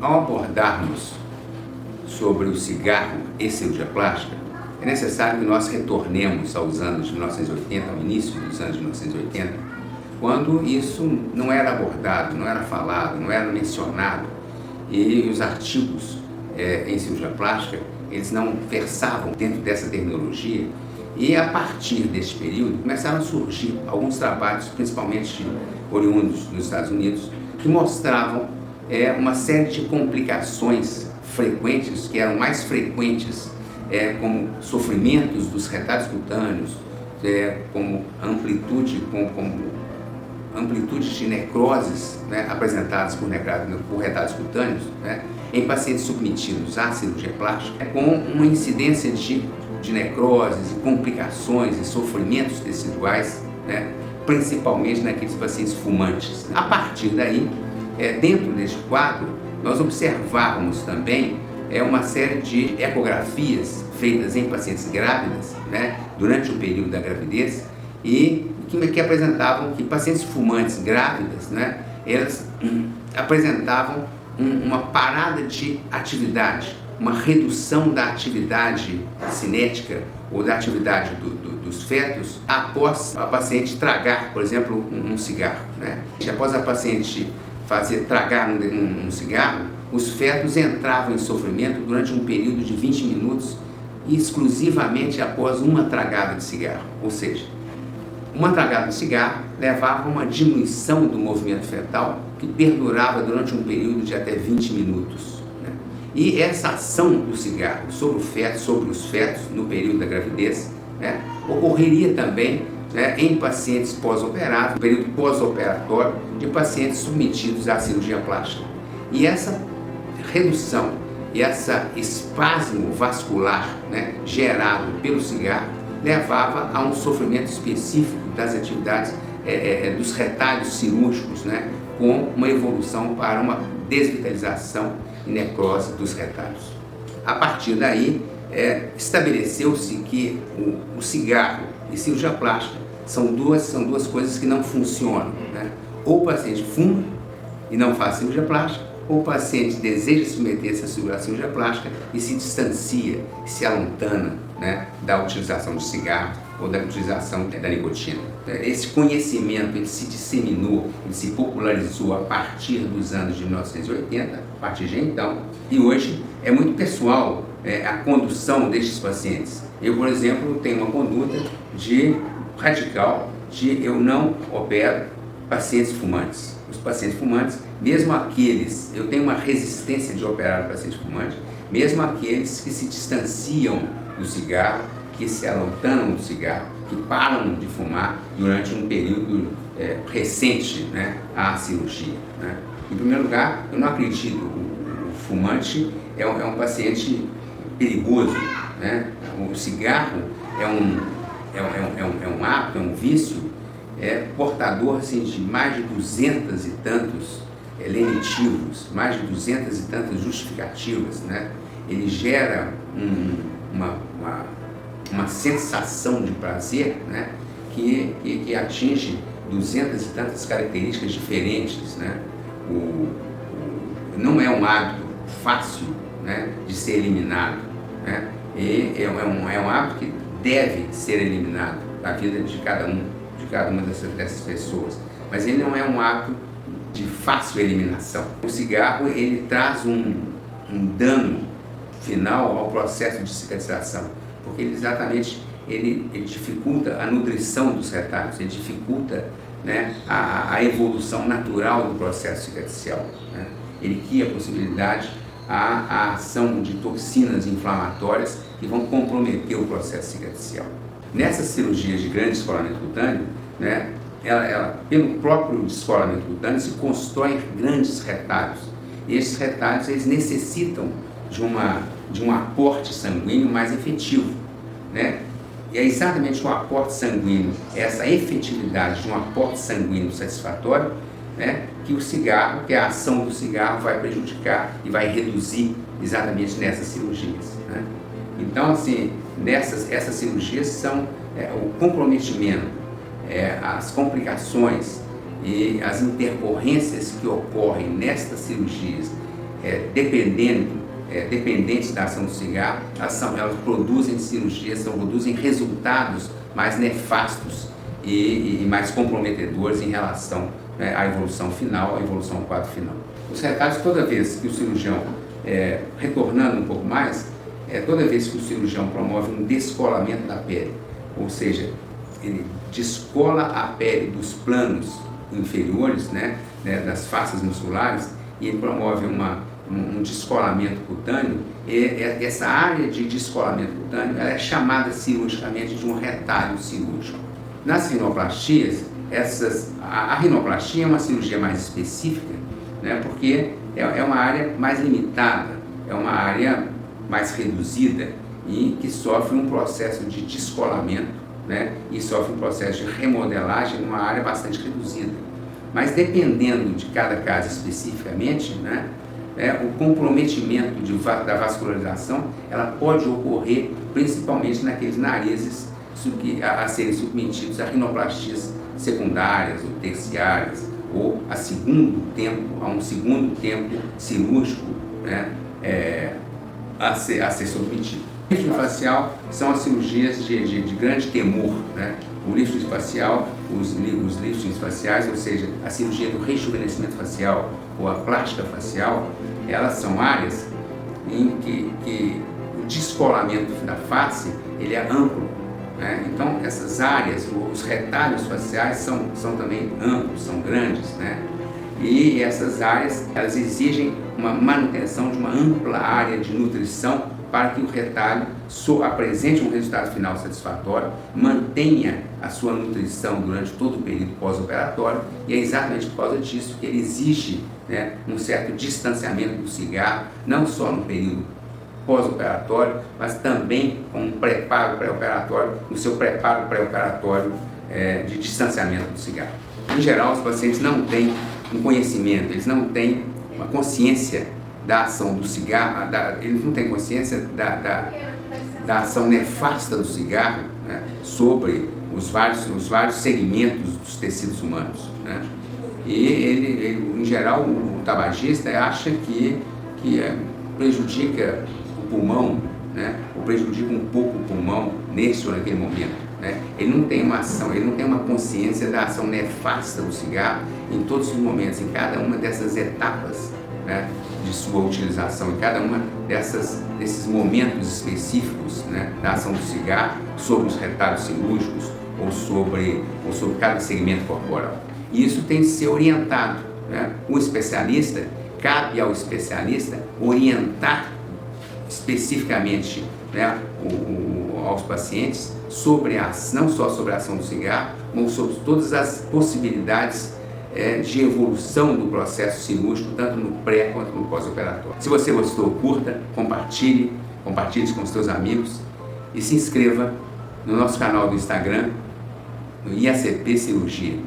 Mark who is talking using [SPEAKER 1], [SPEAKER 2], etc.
[SPEAKER 1] Ao abordarmos sobre o cigarro e cirurgia plástica, é necessário que nós retornemos aos anos de 1980, ao início dos anos de 1980, quando isso não era abordado, não era falado, não era mencionado, e os artigos em cirurgia plástica, eles não versavam dentro dessa terminologia, e a partir deste período começaram a surgir alguns trabalhos, principalmente oriundos dos Estados Unidos, que mostravam uma série de complicações frequentes, que eram mais frequentes, como sofrimentos dos retalhos cutâneos, como amplitude de necroses, apresentadas por retalhos cutâneos, em pacientes submetidos à cirurgia plástica, com uma incidência de necroses e complicações e sofrimentos teciduais, principalmente naqueles pacientes fumantes. A partir daí, dentro deste quadro, nós observávamos também uma série de ecografias feitas em pacientes grávidas, durante o período da gravidez, e que apresentavam que pacientes fumantes grávidas, elas apresentavam uma parada de atividade, uma redução da atividade cinética ou da atividade dos fetos após a paciente tragar, por exemplo, um cigarro. Após a paciente tragar um cigarro, os fetos entravam em sofrimento durante um período de 20 minutos e exclusivamente após uma tragada de cigarro. Ou seja, uma tragada de cigarro levava a uma diminuição do movimento fetal que perdurava durante um período de até 20 minutos. E essa ação do cigarro sobre os fetos no período da gravidez, ocorreria também em pacientes pós-operados, no período pós-operatório de pacientes submetidos à cirurgia plástica. E essa redução e esse espasmo vascular gerado pelo cigarro levava a um sofrimento específico das atividades dos retalhos cirúrgicos, com uma evolução para uma desvitalização e necrose dos retalhos. A partir daí, estabeleceu-se que o cigarro e cirurgia plástica são duas coisas que não funcionam. Ou o paciente fuma e não faz cirurgia plástica, ou o paciente deseja submeter-se à cirurgia plástica e se distancia, se alontana da utilização do cigarro ou da utilização da nicotina. Esse conhecimento ele se disseminou, ele se popularizou a partir dos anos de 1980, a partir de então, e hoje é muito pessoal a condução destes pacientes. Eu, por exemplo, tenho uma conduta radical de eu não opero pacientes fumantes. Os pacientes fumantes, mesmo aqueles, eu tenho uma resistência de operar pacientes fumantes, mesmo aqueles que se distanciam do cigarro, que se alontanam do cigarro, que param de fumar durante um período recente à cirurgia. Em primeiro lugar, eu não acredito, o fumante é um paciente perigoso. O cigarro é um hábito, é um vício, portador de mais de 200 e tantos lenitivos, mais de 200 e tantas justificativas. Ele gera uma sensação de prazer que atinge 200 e tantas características diferentes. Não é um hábito fácil de ser eliminado. E é um hábito que deve ser eliminado da vida de cada uma dessas pessoas. Mas ele não é um hábito de fácil eliminação. O cigarro ele traz um dano final ao processo de cicatrização, porque ele dificulta a nutrição dos retalhos, ele dificulta a evolução natural do processo cicatricial. Ele cria a possibilidade a ação de toxinas inflamatórias que vão comprometer o processo cicatricial. Nessas cirurgias de grande descolamento cutâneo, ela, pelo próprio descolamento cutâneo, se constroem grandes retalhos. E esses retalhos eles necessitam de um aporte sanguíneo mais efetivo. E é exatamente o aporte sanguíneo, essa efetividade de um aporte sanguíneo satisfatório, que o cigarro, que a ação do cigarro vai prejudicar e vai reduzir exatamente nessas cirurgias. Então, assim, essas cirurgias são o comprometimento, as complicações e as intercorrências que ocorrem nestas cirurgias dependentes da ação do cigarro, elas produzem cirurgias, produzem resultados mais nefastos e mais comprometedores em relação, né, à evolução final, à evolução do quadro final. Os retalhos, toda vez que o cirurgião, retornando um pouco mais, toda vez que o cirurgião promove um descolamento da pele, ou seja, ele descola a pele dos planos inferiores, né, das faces musculares, e ele promove um descolamento cutâneo, essa área de descolamento cutâneo ela é chamada cirurgicamente de um retalho cirúrgico. Nas rinoplastias, a rinoplastia é uma cirurgia mais específica, né, porque é uma área mais limitada, é uma área mais reduzida e que sofre um processo de descolamento, né, e sofre um processo de remodelagem numa área bastante reduzida. Mas dependendo de cada caso especificamente, né, o comprometimento da vascularização ela pode ocorrer principalmente naqueles narizes a serem submetidos a rinoplastias secundárias ou terciárias, ou a um segundo tempo cirúrgico, né, a ser submetido. O lifting facial são as cirurgias de grande temor, né? O lifting facial, os liftings faciais, ou seja, a cirurgia do rejuvenescimento facial ou a plástica facial, elas são áreas em que o descolamento da face ele é amplo, né? Então essas áreas, os retalhos faciais são também amplos, são grandes, né? E essas áreas elas exigem uma manutenção de uma ampla área de nutrição para que o retalho apresente um resultado final satisfatório, mantenha a sua nutrição durante todo o período pós-operatório, e é exatamente por causa disso que ele exige, né, um certo distanciamento do cigarro, não só no período pós-operatório, mas também com um preparo pré-operatório, no seu preparo pré-operatório de distanciamento do cigarro. Em geral, os pacientes não têm um conhecimento, eles não têm uma consciência da ação do cigarro, eles não têm consciência da ação nefasta do cigarro, né, sobre os vários segmentos dos tecidos humanos, né? E em geral, o tabagista acha que prejudica o pulmão, né, ou prejudica um pouco o pulmão nesse ou naquele momento, né? Ele não tem uma ação, ele não tem uma consciência da ação nefasta do cigarro em todos os momentos, em cada uma dessas etapas, né, de sua utilização, em cada uma desses momentos específicos, né, da ação do cigarro sobre os retalhos cirúrgicos ou sobre cada segmento corporal. E isso tem que ser orientado, né? O especialista, cabe ao especialista orientar especificamente, né, aos pacientes não só sobre a ação do cigarro, mas sobre todas as possibilidades de evolução do processo cirúrgico, tanto no pré quanto no pós-operatório. Se você gostou, curta, compartilhe com os seus amigos e se inscreva no nosso canal do Instagram, no IACP Cirurgia.